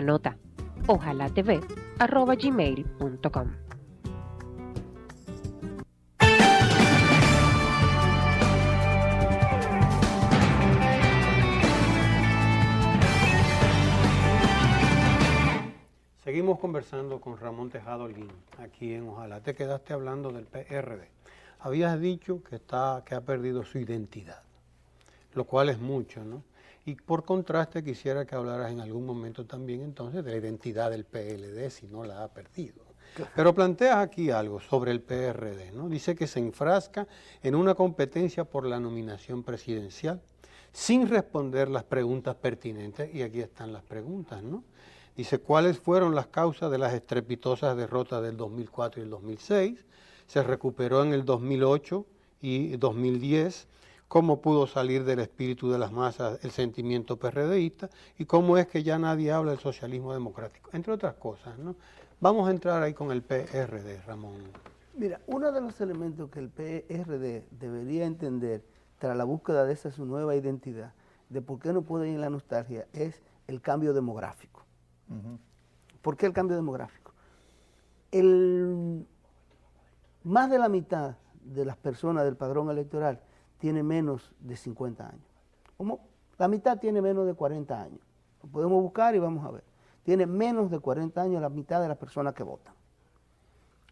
Anota, ojalatv@gmail.com. Seguimos conversando con Ramón Tejado Holguín, aquí en Ojalá. Te quedaste hablando del PRD. Habías dicho que ha perdido su identidad, lo cual es mucho, ¿no? Y por contraste quisiera que hablaras en algún momento también entonces de la identidad del PLD, si no la ha perdido. Pero planteas aquí algo sobre el PRD, ¿no? Dice que se enfrasca en una competencia por la nominación presidencial sin responder las preguntas pertinentes, y aquí están las preguntas, ¿no? Dice, ¿cuáles fueron las causas de las estrepitosas derrotas del 2004 y el 2006? Se recuperó en el 2008 y 2010. ¿Cómo pudo salir del espíritu de las masas el sentimiento PRDista? ¿Y cómo es que ya nadie habla del socialismo democrático? Entre otras cosas, ¿no? Vamos a entrar ahí con el PRD, Ramón. Mira, uno de los elementos que el PRD debería entender tras la búsqueda de esa su nueva identidad, de por qué no puede ir en la nostalgia, es el cambio demográfico. ¿Por qué el cambio demográfico? Más de la mitad de las personas del padrón electoral tiene menos de 50 años. Como la mitad tiene menos de 40 años. Lo podemos buscar y vamos a ver. Tiene menos de 40 años la mitad de las personas que votan.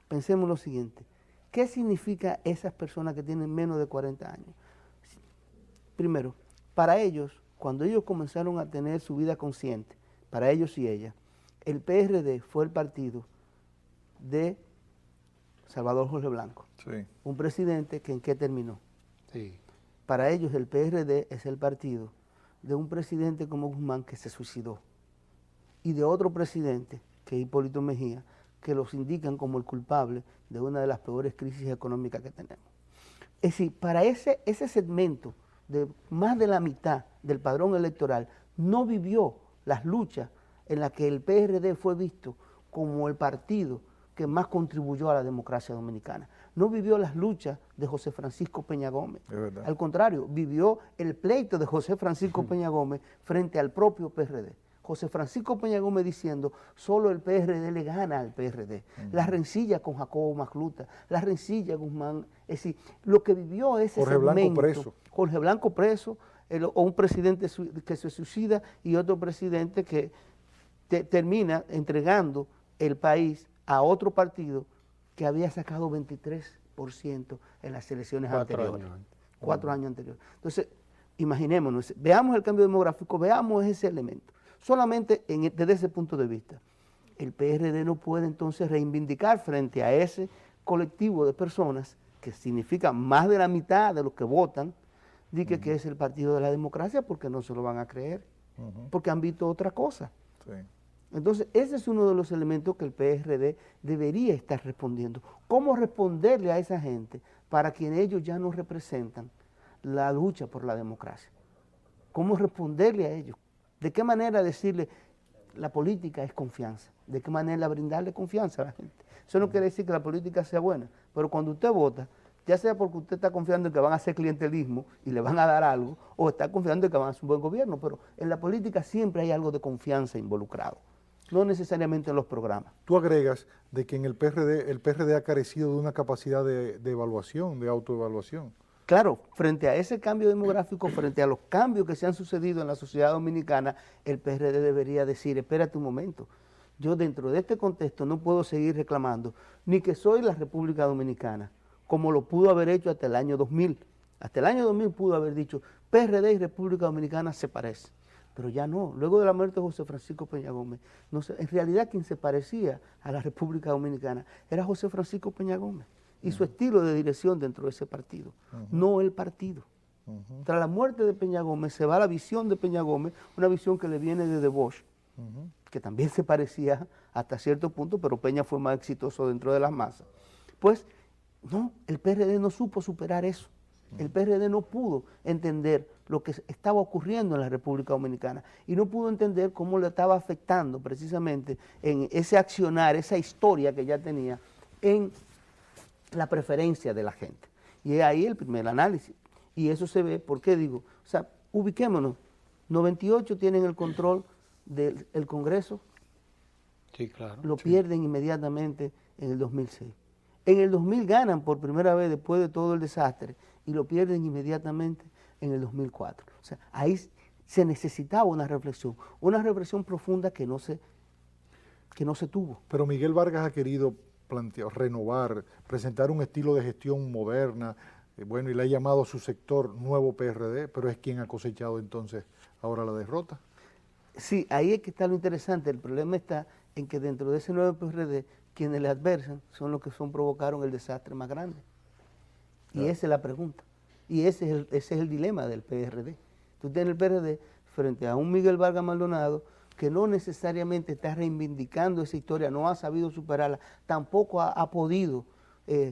Pensemos lo siguiente. ¿Qué significa esas personas que tienen menos de 40 años? Primero, para ellos, cuando ellos comenzaron a tener su vida consciente, para ellos y ellas, el PRD fue el partido de Salvador Jorge Blanco, sí. Un presidente que ¿en qué terminó? Sí. Para ellos el PRD es el partido de un presidente como Guzmán que se suicidó y de otro presidente, que es Hipólito Mejía, que los indican como el culpable de una de las peores crisis económicas que tenemos. Es decir, para ese segmento de más de la mitad del padrón electoral no vivió las luchas en las que el PRD fue visto como el partido que más contribuyó a la democracia dominicana. No vivió las luchas de José Francisco Peña Gómez. Al contrario, vivió el pleito de José Francisco Peña Gómez frente al propio PRD. José Francisco Peña Gómez diciendo, solo el PRD le gana al PRD. La rencilla con Jacobo Macluta, la rencilla Guzmán. Es decir, lo que vivió ese Jorge Blanco preso. Jorge Blanco preso, o un presidente que se suicida y otro presidente que termina entregando el país a otro partido que había sacado 23% en las elecciones anteriores. 4 años anteriores. Entonces, imaginémonos, veamos el cambio demográfico, veamos ese elemento. Solamente desde ese punto de vista, el PRD no puede entonces reivindicar frente a ese colectivo de personas, que significa más de la mitad de los que votan, que es el partido de la democracia, porque no se lo van a creer, porque han visto otra cosa. Sí. Entonces, ese es uno de los elementos que el PRD debería estar respondiendo. ¿Cómo responderle a esa gente para quien ellos ya no representan la lucha por la democracia? ¿Cómo responderle a ellos? ¿De qué manera decirle la política es confianza? ¿De qué manera brindarle confianza a la gente? Eso no quiere decir que la política sea buena, pero cuando usted vota, ya sea porque usted está confiando en que van a hacer clientelismo y le van a dar algo, o está confiando en que van a hacer un buen gobierno, pero en la política siempre hay algo de confianza involucrado, no necesariamente en los programas. Tú agregas de que en el PRD ha carecido de una capacidad de evaluación, de autoevaluación. Claro, frente a ese cambio demográfico, frente a los cambios que se han sucedido en la sociedad dominicana, el PRD debería decir, espérate un momento, yo dentro de este contexto no puedo seguir reclamando ni que soy la República Dominicana, como lo pudo haber hecho hasta el año 2000. Hasta el año 2000 pudo haber dicho, PRD y República Dominicana se parecen, pero ya no. Luego de la muerte de José Francisco Peña Gómez, no sé, en realidad quien se parecía a la República Dominicana era José Francisco Peña Gómez y su estilo de dirección dentro de ese partido, no el partido. Tras la muerte de Peña Gómez se va la visión de Peña Gómez, una visión que le viene de Bosch, que también se parecía hasta cierto punto, pero Peña fue más exitoso dentro de las masas. Pues no, el PRD no supo superar eso. El PRD no pudo entender lo que estaba ocurriendo en la República Dominicana y no pudo entender cómo le estaba afectando precisamente en ese accionar, esa historia que ya tenía en la preferencia de la gente. Y es ahí el primer análisis. Y eso se ve, ¿por qué digo? O sea, ubiquémonos, 98 tienen el control del Congreso Sí, claro. Lo Sí. pierden inmediatamente en el 2006. En el 2000 ganan por primera vez después de todo el desastre y lo pierden inmediatamente en el 2004. O sea, ahí se necesitaba una reflexión profunda que no se tuvo. Pero Miguel Vargas ha querido plantear, renovar, presentar un estilo de gestión moderna, bueno, y le ha llamado a su sector nuevo PRD, pero es quien ha cosechado entonces ahora la derrota. Sí, ahí es que está lo interesante. El problema está en que dentro de ese nuevo PRD, quienes le adversan son los que provocaron el desastre más grande. Claro. Y esa es la pregunta. Y ese es el dilema del PRD. Tú tienes el PRD frente a un Miguel Vargas Maldonado que no necesariamente está reivindicando esa historia, no ha sabido superarla, tampoco ha podido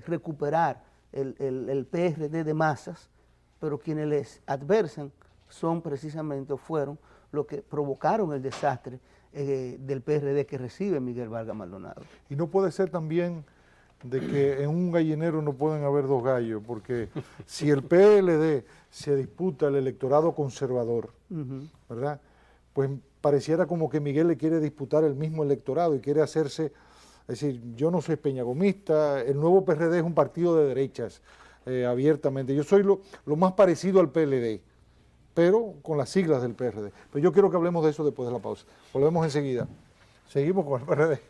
recuperar el PRD de masas, pero quienes les adversan son precisamente, o fueron, los que provocaron el desastre del PRD que recibe Miguel Vargas Maldonado. Y no puede ser también de que en un gallinero no pueden haber dos gallos, porque si el PLD se disputa el electorado conservador, ¿verdad? Pues pareciera como que Miguel le quiere disputar el mismo electorado y quiere hacerse, es decir, yo no soy peñagomista, el nuevo PRD es un partido de derechas, abiertamente, yo soy lo más parecido al PLD, pero con las siglas del PRD. Pero yo quiero que hablemos de eso después de la pausa. Volvemos enseguida. Seguimos con el PRD.